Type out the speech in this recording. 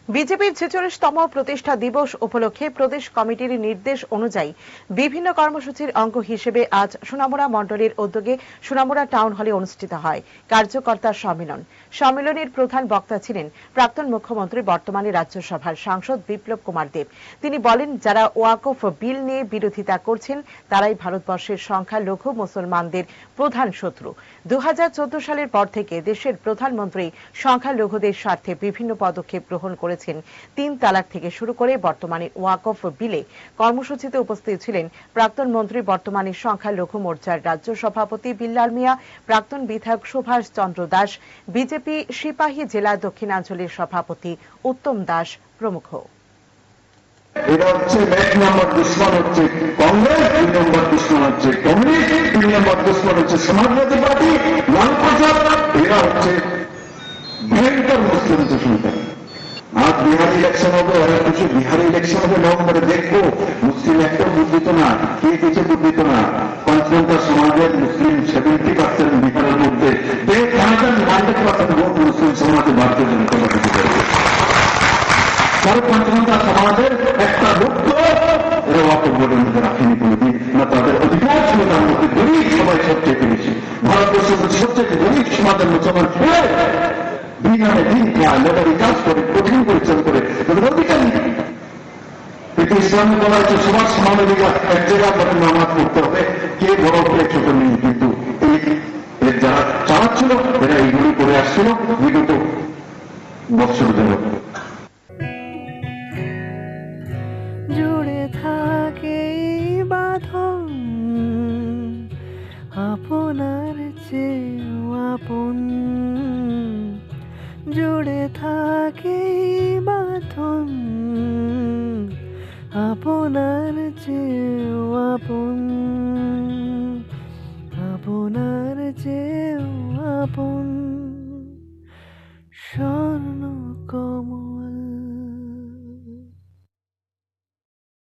বিজেপির ৪৬তম প্রতিষ্ঠা দিবস উপলক্ষে প্রদেশ কমিটির নির্দেশ অনুযায়ী বিভিন্ন কর্মসূচির অঙ্গ হিসেবে আজ সোনামুড়া মণ্ডলের উদ্যোগে সোনামুড়া টাউন হলে অনুষ্ঠিত হয় কার্যকর্তা সম্মেলন। সম্মেলনের প্রধান বক্তা ছিলেন প্রাক্তন মুখ্যমন্ত্রী বর্তমানে রাজ্যসভার সাংসদ বিপ্লব কুমার দেব। তিনি বলেন, যারা ওয়াকফ বিল নিয়ে বিরোধিতা করছেন তারাই ভারতবর্ষের সংখ্যালঘু মুসলমানদের প্রধান শত্রু। ২০১৪ সালের পর থেকে দেশের প্রধানমন্ত্রী সংখ্যালঘুদের স্বার্থে বিভিন্ন পদক্ষেপ গ্রহণ করেছেন। ৩ তালাক থেকে শুরু করে বর্তমানে ওয়াকফ বিলে কর্মসূচিতে উপস্থিত ছিলেন প্রাক্তন মন্ত্রী বর্তমানে সংখ্যালঘু মোর্চার রাজ্য সভাপতি বিল্লাল মিয়া, প্রাক্তন বিধায়ক সুভাষ চন্দ্র দাস, বিজেপি সিপাহী জেলা দক্ষিণাঞ্চলের সভাপতি উত্তম দাস প্রমুখ। এরা হচ্ছে ১ নম্বর দুশ্মন হচ্ছে কংগ্রেস, ২ নম্বর দুশ্মন হচ্ছে কমিউনিস্ট, ৩ নম্বর দুশ্মন হচ্ছে সমাজবাদী পার্টি, লাল প্রসাদ। এরা হচ্ছে ভয়ঙ্কর মুসলিম দুশ্মন। আজ বিহার ইলেকশন হবে, ওরা কিছু বিহারি ইলেকশন হবে নভেম্বরে, দেখবো মুসলিম একটা বুদ্ধিত না, কে কিছু বুদ্ধিত না। পঞ্চমন্তা সমাজের মুসলিম 70% বিহারের মধ্যে 100% ভোট মুসলিম সমাজে ভারতীয় জনতা পার্টি করবে। তার পঞ্চমন্তা সমাজের একটা লক্ষ্য এরা ওয়াকফ বোর্ডের মধ্যে রাখেনি কোনোদিন, না তাদের অধিকার ছিল তার মধ্যে গরিব সবাই সবচেয়ে বেশি। ভারতবর্ষের সবচেয়ে গরিব সমাজের মুসলমান দিন আনে দিন খায়, লেবারি কাজ করে, কঠিন পরিশ্রম করে, তাদের অধিকার নেই। কিন্তু ইসলামে বলা হচ্ছে সবার সমান অধিকার, এক জায়গায় তাদের নামাজ পড়তে হবে, কে বড় করে ছোট নেই। কিন্তু এর যারা চালাচ্ছিল এরা এইগুলি করে আসছিল বিগত বৎসর ধরে। জুড়ে থাকে বাঁধন আপনার চেয়েও আপন, জুড়ে থাকে বাঁধন আপনার চেয়েও আপন, আপনার চেয়েও আপন।